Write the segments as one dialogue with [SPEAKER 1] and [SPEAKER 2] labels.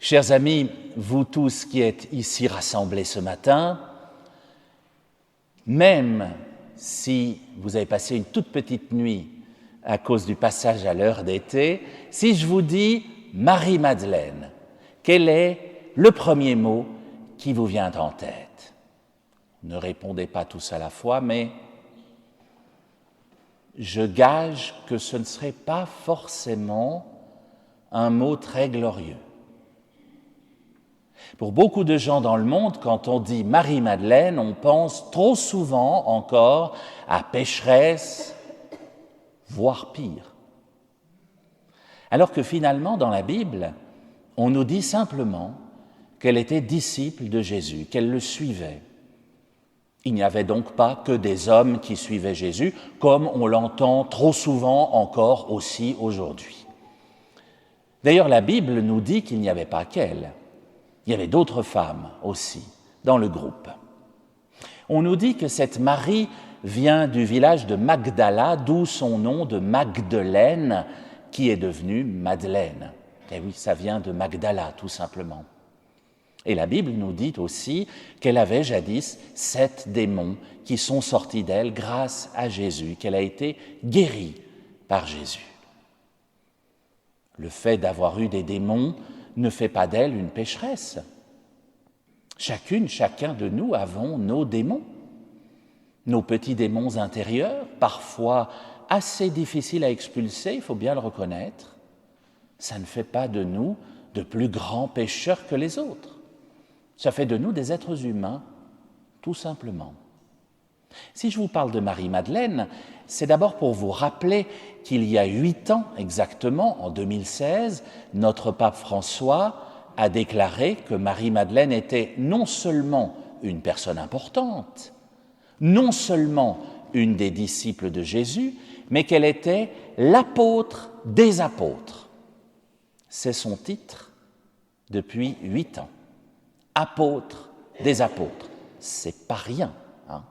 [SPEAKER 1] Chers amis, vous tous qui êtes ici rassemblés ce matin, même si vous avez passé une toute petite nuit à cause du passage à l'heure d'été, si je vous dis Marie-Madeleine, quel est le premier mot qui vous vient en tête? Ne répondez pas tous à la fois, mais je gage que ce ne serait pas forcément un mot très glorieux. Pour beaucoup de gens dans le monde, quand on dit Marie-Madeleine, on pense trop souvent encore à pécheresse, voire pire. Alors que finalement, dans la Bible, on nous dit simplement qu'elle était disciple de Jésus, qu'elle le suivait. Il n'y avait donc pas que des hommes qui suivaient Jésus, comme on l'entend trop souvent encore aussi aujourd'hui. D'ailleurs, la Bible nous dit qu'il n'y avait pas qu'elle. Il y avait d'autres femmes aussi dans le groupe. On nous dit que cette Marie vient du village de Magdala, d'où son nom de Magdeleine, qui est devenue Madeleine. Et oui, ça vient de Magdala, tout simplement. Et la Bible nous dit aussi qu'elle avait jadis 7 démons qui sont sortis d'elle grâce à Jésus, qu'elle a été guérie par Jésus. Le fait d'avoir eu des démons ne fait pas d'elle une pécheresse. Chacun de nous avons nos démons, nos petits démons intérieurs, parfois assez difficiles à expulser, il faut bien le reconnaître. Ça ne fait pas de nous de plus grands pécheurs que les autres. Ça fait de nous des êtres humains, tout simplement. Si je vous parle de Marie-Madeleine, c'est d'abord pour vous rappeler qu'il y a 8 ans exactement, en 2016, notre pape François a déclaré que Marie-Madeleine était non seulement une personne importante, non seulement une des disciples de Jésus, mais qu'elle était l'apôtre des apôtres. C'est son titre depuis 8 ans. Apôtre des apôtres. C'est pas rien, hein?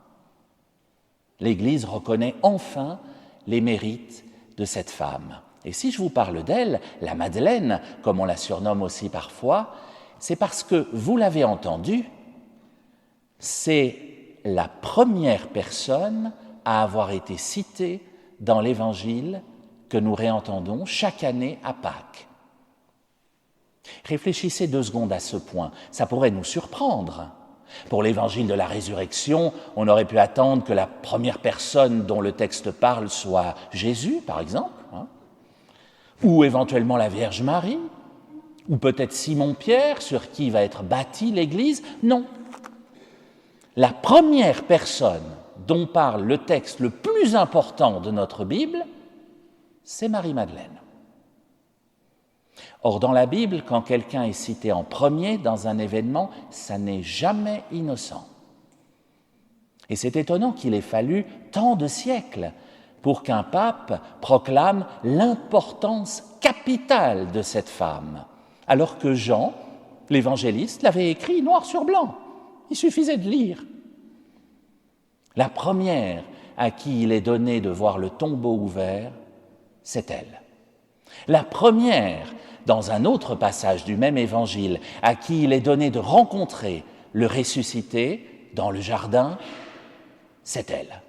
[SPEAKER 1] L'Église reconnaît enfin les mérites de cette femme. Et si je vous parle d'elle, la Madeleine, comme on la surnomme aussi parfois, c'est parce que, vous l'avez entendu, c'est la première personne à avoir été citée dans l'Évangile que nous réentendons chaque année à Pâques. Réfléchissez 2 secondes à ce point, ça pourrait nous surprendre. Pour l'évangile de la résurrection, on aurait pu attendre que la première personne dont le texte parle soit Jésus, par exemple, hein, ou éventuellement la Vierge Marie, ou peut-être Simon-Pierre, sur qui va être bâtie l'Église. Non. La première personne dont parle le texte le plus important de notre Bible, c'est Marie-Madeleine. Or, dans la Bible, quand quelqu'un est cité en premier dans un événement, ça n'est jamais innocent. Et c'est étonnant qu'il ait fallu tant de siècles pour qu'un pape proclame l'importance capitale de cette femme, alors que Jean, l'évangéliste, l'avait écrit noir sur blanc. Il suffisait de lire. La première à qui il est donné de voir le tombeau ouvert, c'est elle. La première, dans un autre passage du même évangile, à qui il est donné de rencontrer le ressuscité dans le jardin, c'est elle.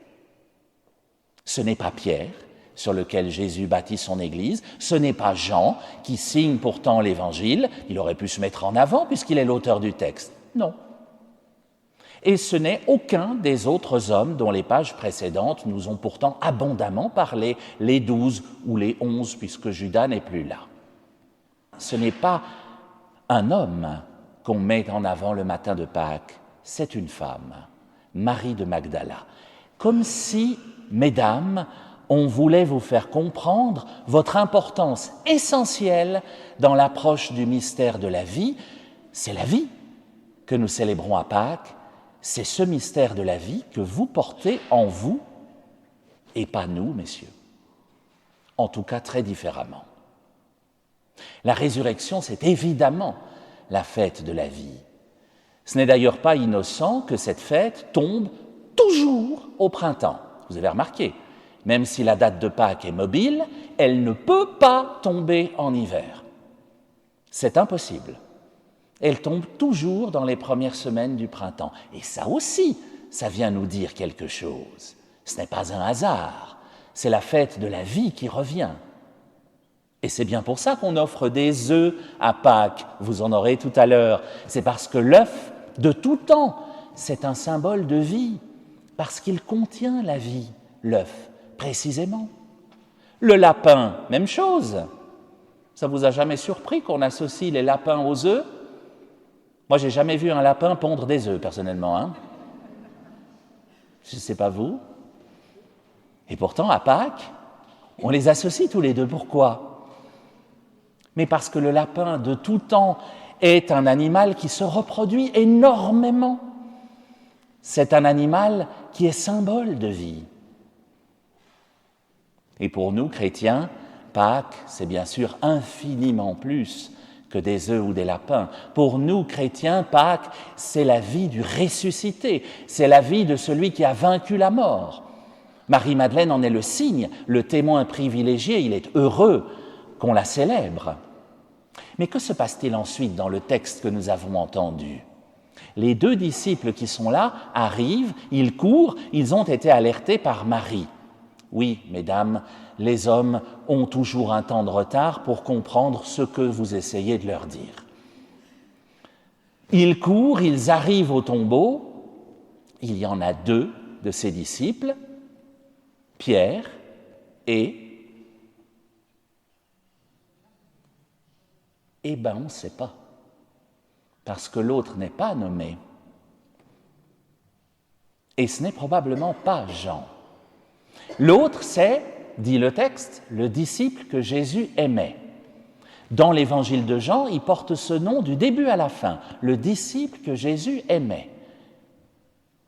[SPEAKER 1] Ce n'est pas Pierre, sur lequel Jésus bâtit son Église, ce n'est pas Jean, qui signe pourtant l'Évangile, il aurait pu se mettre en avant puisqu'il est l'auteur du texte. Non. Et ce n'est aucun des autres hommes dont les pages précédentes nous ont pourtant abondamment parlé, les 12 ou les 11, puisque Judas n'est plus là. Ce n'est pas un homme qu'on met en avant le matin de Pâques, c'est une femme, Marie de Magdala. Comme si, mesdames, on voulait vous faire comprendre votre importance essentielle dans l'approche du mystère de la vie. C'est la vie que nous célébrons à Pâques, c'est ce mystère de la vie que vous portez en vous, et pas nous, messieurs. En tout cas, très différemment. La résurrection, c'est évidemment la fête de la vie. Ce n'est d'ailleurs pas innocent que cette fête tombe toujours au printemps. Vous avez remarqué, même si la date de Pâques est mobile, elle ne peut pas tomber en hiver. C'est impossible. Elle tombe toujours dans les premières semaines du printemps. Et ça aussi, ça vient nous dire quelque chose. Ce n'est pas un hasard, c'est la fête de la vie qui revient. Et c'est bien pour ça qu'on offre des œufs à Pâques, vous en aurez tout à l'heure. C'est parce que l'œuf, de tout temps, c'est un symbole de vie, parce qu'il contient la vie, l'œuf, précisément. Le lapin, même chose. Ça vous a jamais surpris qu'on associe les lapins aux œufs? Moi, j'ai jamais vu un lapin pondre des œufs, personnellement. Hein. Je ne sais pas vous. Et pourtant, à Pâques, on les associe tous les deux. Pourquoi? Mais parce que le lapin, de tout temps, est un animal qui se reproduit énormément. C'est un animal qui est symbole de vie. Et pour nous, chrétiens, Pâques, c'est bien sûr infiniment plus que des œufs ou des lapins. Pour nous, chrétiens, Pâques, c'est la vie du ressuscité, c'est la vie de celui qui a vaincu la mort. Marie-Madeleine en est le signe, le témoin privilégié, il est heureux qu'on la célèbre. Mais que se passe-t-il ensuite dans le texte que nous avons entendu? Les deux disciples qui sont là arrivent, ils courent, ils ont été alertés par Marie. Oui, mesdames, les hommes ont toujours un temps de retard pour comprendre ce que vous essayez de leur dire. Ils courent, ils arrivent au tombeau, il y en a deux de ses disciples, Pierre et... Eh bien, on ne sait pas, parce que l'autre n'est pas nommé. Et ce n'est probablement pas Jean. L'autre, c'est, dit le texte, le disciple que Jésus aimait. Dans l'évangile de Jean, il porte ce nom du début à la fin, le disciple que Jésus aimait.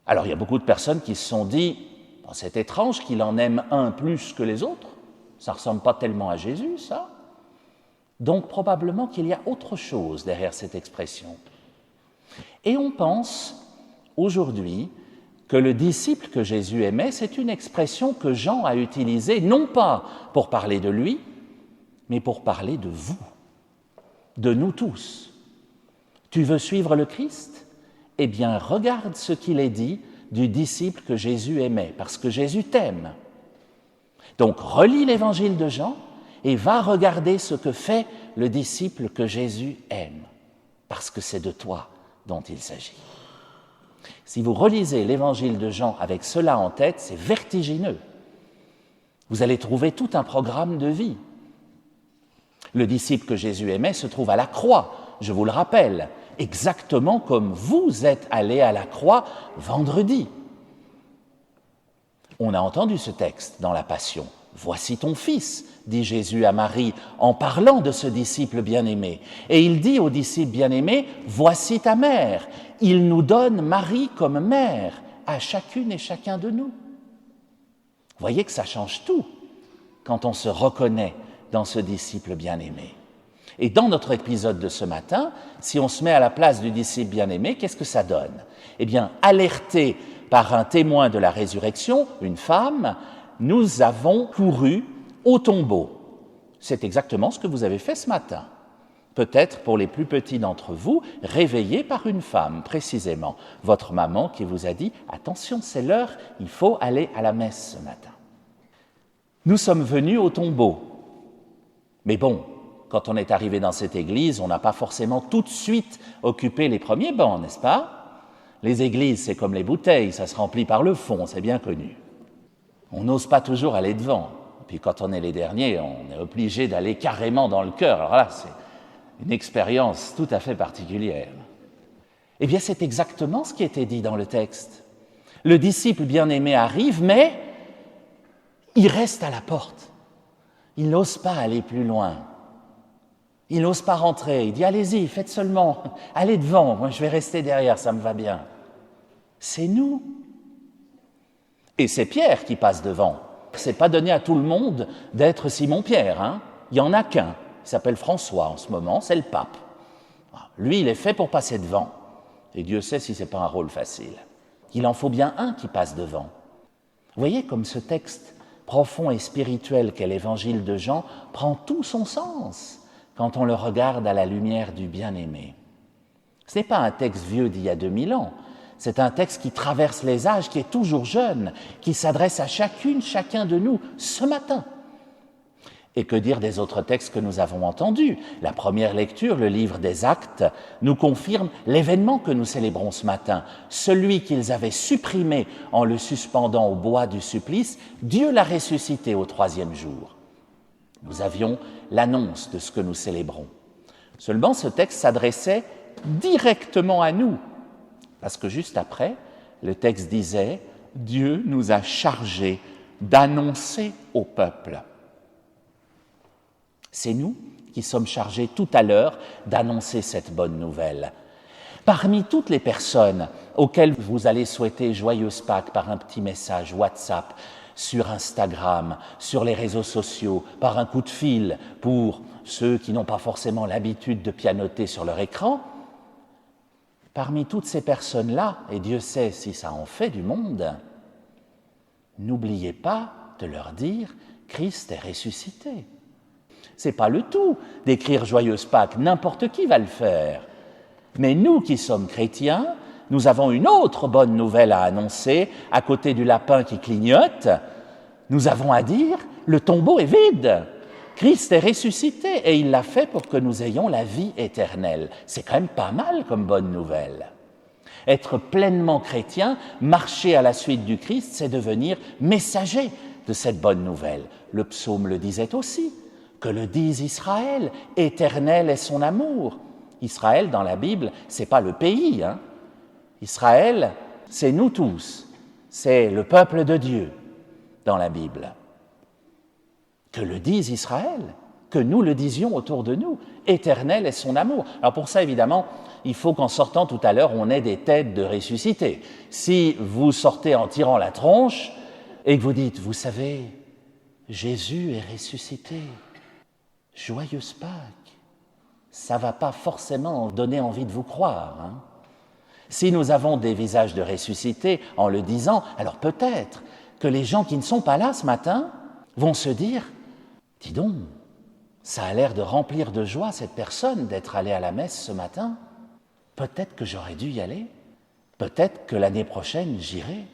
[SPEAKER 1] Alors, il y a beaucoup de personnes qui se sont dit, oh, c'est étrange qu'il en aime un plus que les autres, ça ne ressemble pas tellement à Jésus, ça. Donc, probablement qu'il y a autre chose derrière cette expression. Et on pense, aujourd'hui, que le disciple que Jésus aimait, c'est une expression que Jean a utilisée, non pas pour parler de lui, mais pour parler de vous, de nous tous. Tu veux suivre le Christ? Eh bien, regarde ce qu'il est dit du disciple que Jésus aimait, parce que Jésus t'aime. Donc, relis l'évangile de Jean et va regarder ce que fait le disciple que Jésus aime, parce que c'est de toi dont il s'agit. Si vous relisez l'évangile de Jean avec cela en tête, c'est vertigineux. Vous allez trouver tout un programme de vie. Le disciple que Jésus aimait se trouve à la croix, je vous le rappelle, exactement comme vous êtes allés à la croix vendredi. On a entendu ce texte dans la Passion. « Voici ton fils », dit Jésus à Marie en parlant de ce disciple bien-aimé. Et il dit au disciple bien-aimé, « Voici ta mère ». Il nous donne Marie comme mère à chacune et chacun de nous. Vous voyez que ça change tout quand on se reconnaît dans ce disciple bien-aimé. Et dans notre épisode de ce matin, si on se met à la place du disciple bien-aimé, qu'est-ce que ça donne? Eh bien, alerté par un témoin de la résurrection, une femme, nous avons couru au tombeau. C'est exactement ce que vous avez fait ce matin. Peut-être pour les plus petits d'entre vous, réveillés par une femme, précisément. Votre maman qui vous a dit « Attention, c'est l'heure, il faut aller à la messe ce matin ». Nous sommes venus au tombeau. Mais bon, quand on est arrivé dans cette église, on n'a pas forcément tout de suite occupé les premiers bancs, n'est-ce pas? Les églises, c'est comme les bouteilles, ça se remplit par le fond, c'est bien connu. On n'ose pas toujours aller devant. Puis quand on est les derniers, on est obligé d'aller carrément dans le cœur. Alors là, c'est une expérience tout à fait particulière. Eh bien, c'est exactement ce qui était dit dans le texte. Le disciple bien-aimé arrive, mais il reste à la porte. Il n'ose pas aller plus loin. Il n'ose pas rentrer. Il dit « Allez-y, faites seulement. Allez devant. Moi, je vais rester derrière, ça me va bien. » C'est nous. Et c'est Pierre qui passe devant. C'est pas donné à tout le monde d'être Simon-Pierre. Hein. Il n'y en a qu'un. Il s'appelle François en ce moment, c'est le pape. Lui, il est fait pour passer devant. Et Dieu sait si ce n'est pas un rôle facile. Il en faut bien un qui passe devant. Vous voyez comme ce texte profond et spirituel qu'est l'évangile de Jean prend tout son sens quand on le regarde à la lumière du bien-aimé. Ce n'est pas un texte vieux d'il y a 2000 ans, c'est un texte qui traverse les âges, qui est toujours jeune, qui s'adresse à chacune, chacun de nous ce matin. Et que dire des autres textes que nous avons entendus? La première lecture, le livre des Actes, nous confirme l'événement que nous célébrons ce matin. Celui qu'ils avaient supprimé en le suspendant au bois du supplice, Dieu l'a ressuscité au 3e jour. Nous avions l'annonce de ce que nous célébrons. Seulement, ce texte s'adressait directement à nous, parce que juste après, le texte disait « Dieu nous a chargés d'annoncer au peuple ». C'est nous qui sommes chargés tout à l'heure d'annoncer cette bonne nouvelle. Parmi toutes les personnes auxquelles vous allez souhaiter joyeuse Pâques par un petit message WhatsApp, sur Instagram, sur les réseaux sociaux, par un coup de fil pour ceux qui n'ont pas forcément l'habitude de pianoter sur leur écran, parmi toutes ces personnes-là, et Dieu sait si ça en fait du monde, n'oubliez pas de leur dire « Christ est ressuscité ». Ce n'est pas le tout d'écrire Joyeuse Pâques, n'importe qui va le faire. Mais nous qui sommes chrétiens, nous avons une autre bonne nouvelle à annoncer, à côté du lapin qui clignote. Nous avons à dire, le tombeau est vide. Christ est ressuscité et il l'a fait pour que nous ayons la vie éternelle. C'est quand même pas mal comme bonne nouvelle. Être pleinement chrétien, marcher à la suite du Christ, c'est devenir messager de cette bonne nouvelle. Le psaume le disait aussi. Que le dise Israël, éternel est son amour. Israël, dans la Bible, c'est pas le pays. Israël, c'est nous tous. C'est le peuple de Dieu dans la Bible. Que le dise Israël, que nous le disions autour de nous. Éternel est son amour. Alors pour ça, évidemment, il faut qu'en sortant tout à l'heure, on ait des têtes de ressuscités. Si vous sortez en tirant la tronche et que vous dites, vous savez, Jésus est ressuscité. Joyeuse Pâques, ça ne va pas forcément donner envie de vous croire. Si nous avons des visages de ressuscités en le disant, alors peut-être que les gens qui ne sont pas là ce matin vont se dire « Dis donc, ça a l'air de remplir de joie cette personne d'être allée à la messe ce matin. Peut-être que j'aurais dû y aller. Peut-être que l'année prochaine, j'irai. »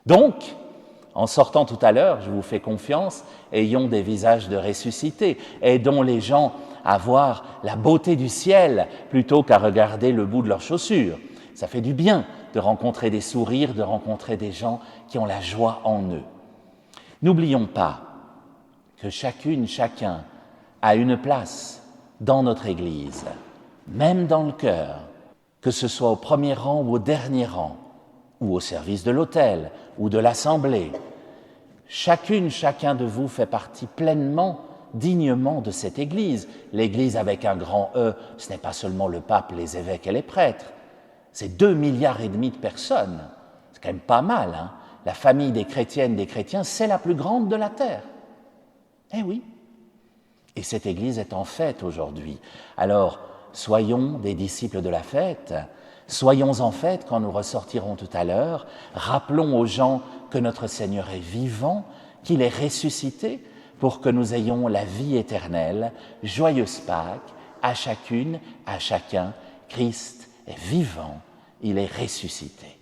[SPEAKER 1] Donc, en sortant tout à l'heure, je vous fais confiance, ayons des visages de ressuscités, aidons les gens à voir la beauté du ciel plutôt qu'à regarder le bout de leurs chaussures. Ça fait du bien de rencontrer des sourires, de rencontrer des gens qui ont la joie en eux. N'oublions pas que chacune, chacun a une place dans notre Église, même dans le cœur, que ce soit au premier rang ou au dernier rang, ou au service de l'autel, ou de l'assemblée. Chacune, chacun de vous fait partie pleinement, dignement de cette Église. L'Église avec un grand E, ce n'est pas seulement le pape, les évêques et les prêtres. C'est 2,5 milliards de personnes. C'est quand même pas mal, La famille des chrétiennes, des chrétiens, c'est la plus grande de la terre. Eh oui. Et cette Église est en fête aujourd'hui. Alors, soyons des disciples de la fête. Soyons en fête quand nous ressortirons tout à l'heure. Rappelons aux gens que notre Seigneur est vivant, qu'il est ressuscité pour que nous ayons la vie éternelle. Joyeuse Pâques à chacune, à chacun. Christ est vivant, il est ressuscité.